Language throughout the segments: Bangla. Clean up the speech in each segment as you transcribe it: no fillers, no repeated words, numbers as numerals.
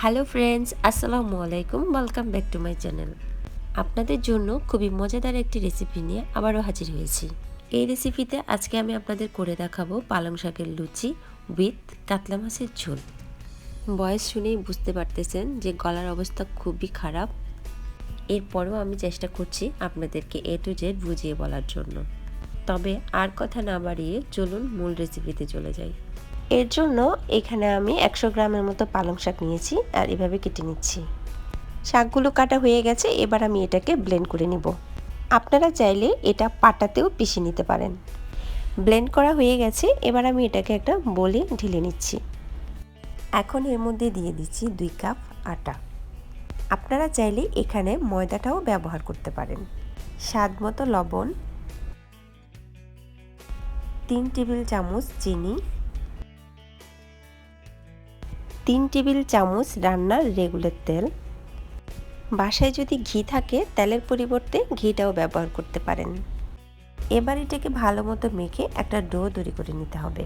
হ্যালো ফ্রেন্ডস, আসসালামু আলাইকুম। Welcome back to my channel. আপনাদের জন্য খুবই মজাদার একটি রেসিপি নিয়ে আবারও হাজির হয়েছি। এই রেসিপিতে আজকে আমি আপনাদের করে দেখাবো পালং শাকের লুচি উইথ কাতলা মাছের ঝোল। বয়স শুনেই বুঝতে পারতেছেন যে গলার অবস্থা খুবই খারাপ। এরপরেও আমি চেষ্টা করছি আপনাদেরকে এ টু জেড বুঝিয়ে বলার জন্য। তবে আর কথা না বাড়িয়ে চলুন মূল রেসিপিতে চলে যাই। এর জন্য এখানে আমি 100 গ্রামের মতো পালং শাক নিয়েছি আর এভাবে কেটে নিচ্ছি। শাকগুলো কাটা হয়ে গেছে, এবার আমি এটাকে ব্লেন্ড করে নিব। আপনারা চাইলে এটা পাটাতেও পিষে নিতে পারেন। ব্লেন্ড করা হয়ে গেছে, এবার আমি এটাকে একটা বোলে ঢেলে নিচ্ছি। এখন এর মধ্যে দিয়ে দিচ্ছি 2 কাপ আটা। আপনারা চাইলে এখানে ময়দাটাও ব্যবহার করতে পারেন। স্বাদ মতো লবণ, 3 টেবিল চামচ চিনি, 3 টেবিল চামচ রান্নার রেগুলার তেল। বাসায় যদি ঘি থাকে তেলের পরিবর্তে ঘিটাও ব্যবহার করতে পারেন। এবার এটাকে ভালো মতো মেখে একটা ডো তৈরি করে নিতে হবে।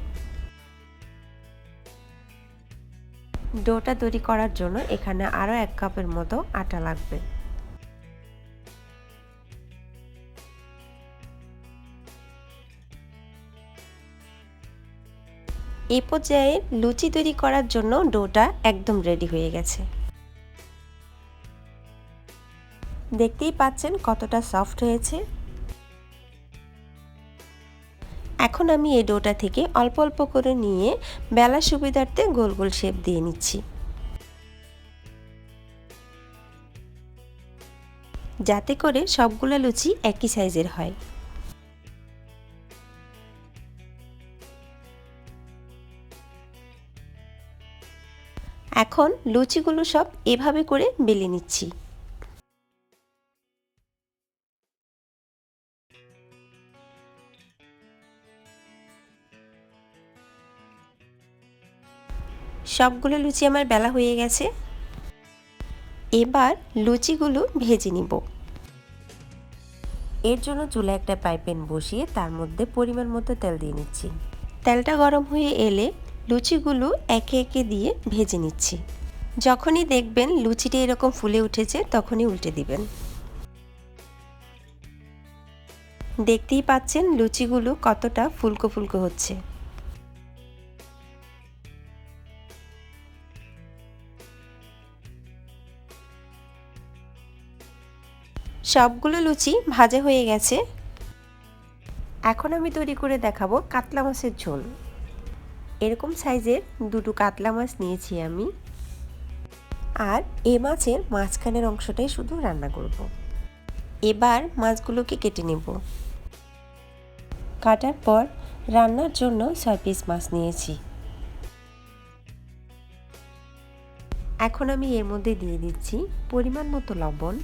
ডোটা তৈরি করার জন্য এখানে আরও 1 কাপের মতো আটা লাগবে। এই পর্যায়ে লুচি তৈরি করার জন্য ডোটা একদম রেডি হয়ে গেছে। দেখতেই পাচ্ছেন কতটা সফট হয়েছে। এখন আমি এই ডোটা থেকে অল্প অল্প করে নিয়ে বেলার সুবিধার্থে গোল গোল শেপ দিয়ে নিচ্ছি, যাতে করে সবগুলো লুচি একই সাইজের হয়। এখন লুচিগুলো সব এভাবে করে বেলে নিচ্ছি। সবগুলো লুচি আমার বেলা হয়ে গেছে। এবার লুচিগুলো ভেজে নিব। এর জন্য চুলায় একটা ফ্রাই প্যান বসিয়ে তার মধ্যে পরিমাণ মতো তেল দিয়ে নিচ্ছি। তেলটা গরম হয়ে এলে লুচিগুলো একে একে দিয়ে ভেজে নিচ্ছি। যখনই দেখবেন লুচিটা এরকম ফুলে উঠেছে তখনই উল্টে দিবেন। দেখতেই পাচ্ছেন লুচিগুলো কতটা ফুলকো ফুলকো হচ্ছে। সবগুলো লুচি ভাজা হয়ে গেছে। এখন আমি তৈরি করে দেখাবো কাতলা মাছের ঝোল। এরকম সাইজের দুটো কাতলা মাছ নিয়েছি আমি, আর এ মাছের মাঝখানের অংশটাই শুধু রান্না করব। এবার মাছগুলোকে কেটে নেব। কাটার পর রান্নার জন্য 6 পিস মাছ নিয়েছি। এখন আমি এর মধ্যে দিয়ে দিচ্ছি পরিমাণ মতো লবণ,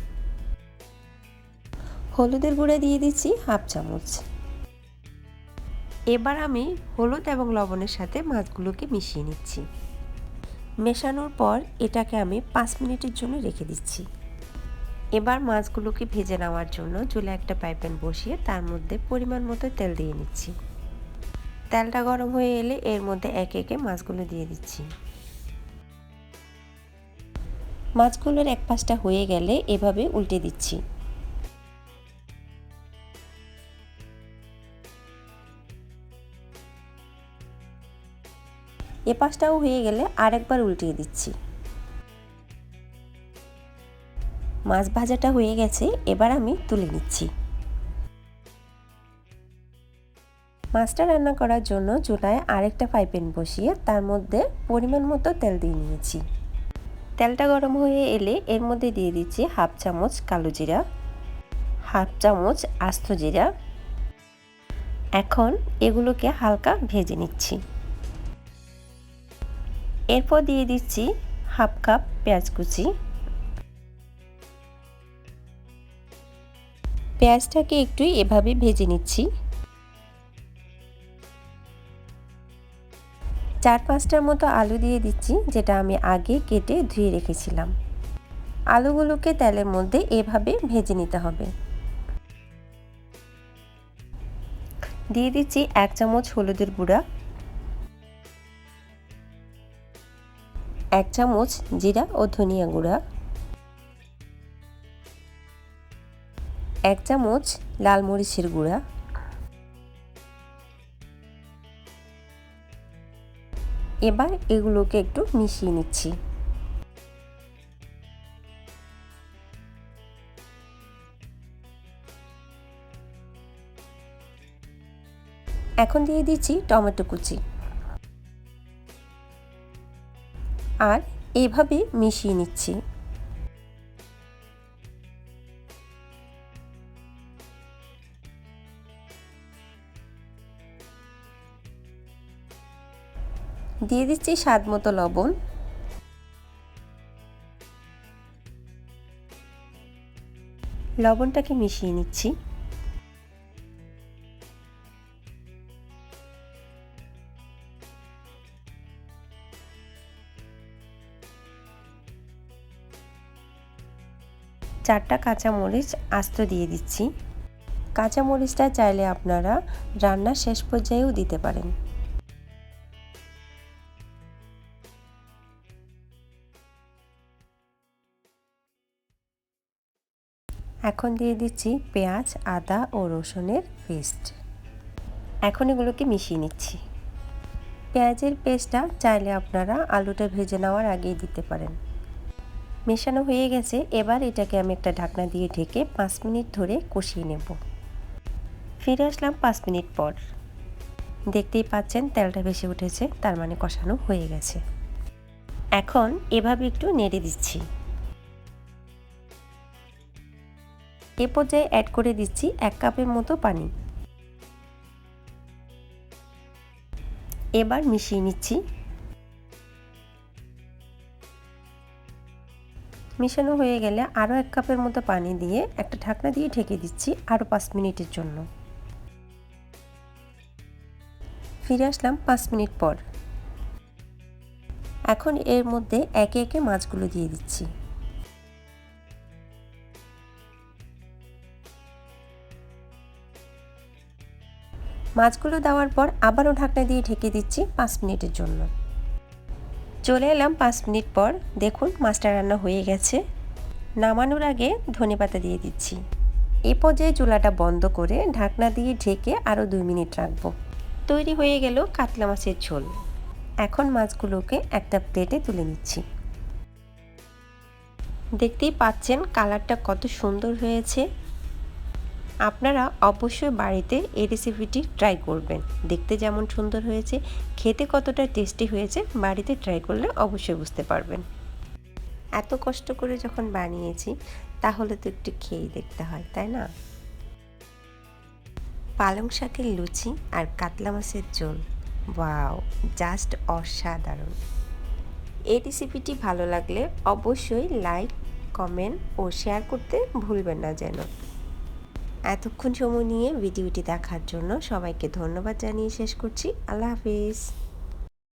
হলুদের গুঁড়া দিয়ে দিচ্ছি 1/2 চামচ। এবার আমি হলুদ এবং লবণের সাথে মাছগুলোকে মিশিয়ে নিচ্ছি। মেশানোর পর এটাকে আমি 5 মিনিটের জন্য রেখে দিচ্ছি। এবার মাছগুলোকে ভেজে নেওয়ার জন্য চুলায় একটা ফ্রাই প্যান বসিয়ে তার মধ্যে পরিমাণ মতো তেল দিয়ে নিচ্ছি। তেলটা গরম হয়ে এলে এর মধ্যে একে একে মাছগুলো দিয়ে দিচ্ছি। মাছগুলোর এক পাশটা হয়ে গেলে এভাবে উল্টে দিচ্ছি। এ পাশটাও হয়ে গেলে আরেকবার উল্টিয়ে দিচ্ছি। মাছ ভাজাটা হয়ে গেছে, এবার আমি তুলে নিচ্ছি। মাছটা রান্না করার জন্য চুলায় আরেকটা ফ্রাই প্যান বসিয়ে তার মধ্যে পরিমাণ মতো তেল দিয়ে নিয়েছি। তেলটা গরম হয়ে এলে এর মধ্যে দিয়ে দিচ্ছি 1/2 চামচ কালো জিরা, 1/2 চামচ আস্ত জিরা। এখন এগুলোকে হালকা ভেজে নিচ্ছি। এরপর দিয়ে দিচ্ছি 1/2 কাপ পেঁয়াজ কুচি। পেঁয়াজটাকে একটু এভাবে ভেজে নিচ্ছি। 4-5টার মতো আলু দিয়ে দিচ্ছি, যেটা আমি আগে কেটে ধুয়ে রেখেছিলাম। আলুগুলোকে তেলের মধ্যে এভাবে ভেজে নিতে হবে। দিয়ে দিচ্ছি 1 চামচ হলুদের গুঁড়া, 1 চামচ জিরা ও ধনিয়া গুঁড়া, 1 চামচ লাল মরিচের গুঁড়া, এবার এগুলোকে একটু মিশিয়ে নিচ্ছি। এখন দিয়ে দিচ্ছি টমেটো কুচি আর এইভাবে মিশিয়ে নিচ্ছি। দিয়ে দিচ্ছি স্বাদ মতো লবণ, লবণটাকে মিশিয়ে নিচ্ছি। চারটা কাঁচামরিচ আস্ত দিয়ে দিচ্ছি। কাঁচামরিচটা চাইলে আপনারা রান্নার শেষ পর্যায়েও দিতে পারেন। এখন দিয়ে দিচ্ছি পেঁয়াজ, আদা ও রসুনের পেস্ট। এখন এগুলোকে মিশিয়ে নিচ্ছি। পেঁয়াজের পেস্টটা চাইলে আপনারা আলুটা ভেজে নেওয়ার আগেই দিতে পারেন। মেশানো হয়ে গেছে, এবার এটাকে আমি একটা ঢাকনা দিয়ে ঢেকে 5 মিনিট ধরে কষিয়ে নেব। ফিরে আসলাম 5 মিনিট পর। দেখতেই পাচ্ছেন তেলটা ভেসে উঠেছে, তার মানে কষানো হয়ে গেছে। এখন এভাবে একটু নেড়ে দিচ্ছি। এ পর্যায়ে অ্যাড করে দিচ্ছি 1 কাপের মতো পানি। এবার মিশিয়ে নিচ্ছি। মিশানো হয়ে গেলে আরও 1 কাপের মতো পানি দিয়ে একটা ঢাকনা দিয়ে ঢেকে দিচ্ছি আরও 5 মিনিটের জন্য। ফিরে আসলাম 5 মিনিট পর। এখন এর মধ্যে একে একে মাছগুলো দিয়ে দিচ্ছি। মাছগুলো দেওয়ার পর আবারও ঢাকনা দিয়ে ঢেকে দিচ্ছি 5 মিনিটের জন্য। চলে এলাম 5 মিনিট পর। দেখুন মাছটা রান্না হয়ে গেছে। নামানোর আগে ধনেপাতা দিয়ে দিচ্ছি। এ পর্যায়ে চুলাটা বন্ধ করে ঢাকনা দিয়ে ঢেকে আরও 2 মিনিট রাখবো। তৈরি হয়ে গেল কাতলা মাছের ঝোল। এখন মাছগুলোকে একটা প্লেটে তুলে নিচ্ছি। দেখতেই পাচ্ছেন কালারটা কত সুন্দর হয়েছে। আপনারা অবশ্যই বাড়িতে এই রেসিপিটি ট্রাই করবেন। দেখতে যেমন সুন্দর হয়েছে, খেতে কতটা টেস্টি হয়েছে বাড়িতে ট্রাই করলে অবশ্যই বুঝতে পারবেন। এত কষ্ট করে যখন বানিয়েছি তাহলে তো একটু খেয়েই দেখতে হয়, তাই না? পালং শাকের লুচি আর কাতলা মাছের ঝোল, ওয়াও, জাস্ট অসাধারণ। এই রেসিপিটি ভালো লাগলে অবশ্যই লাইক, কমেন্ট ও শেয়ার করতে ভুলবেন না যেন। এতক্ষণ সময় নিয়ে ভিডিওটি দেখার জন্য সবাইকে ধন্যবাদ জানিয়ে শেষ করছি। আল্লাহ হাফিজ।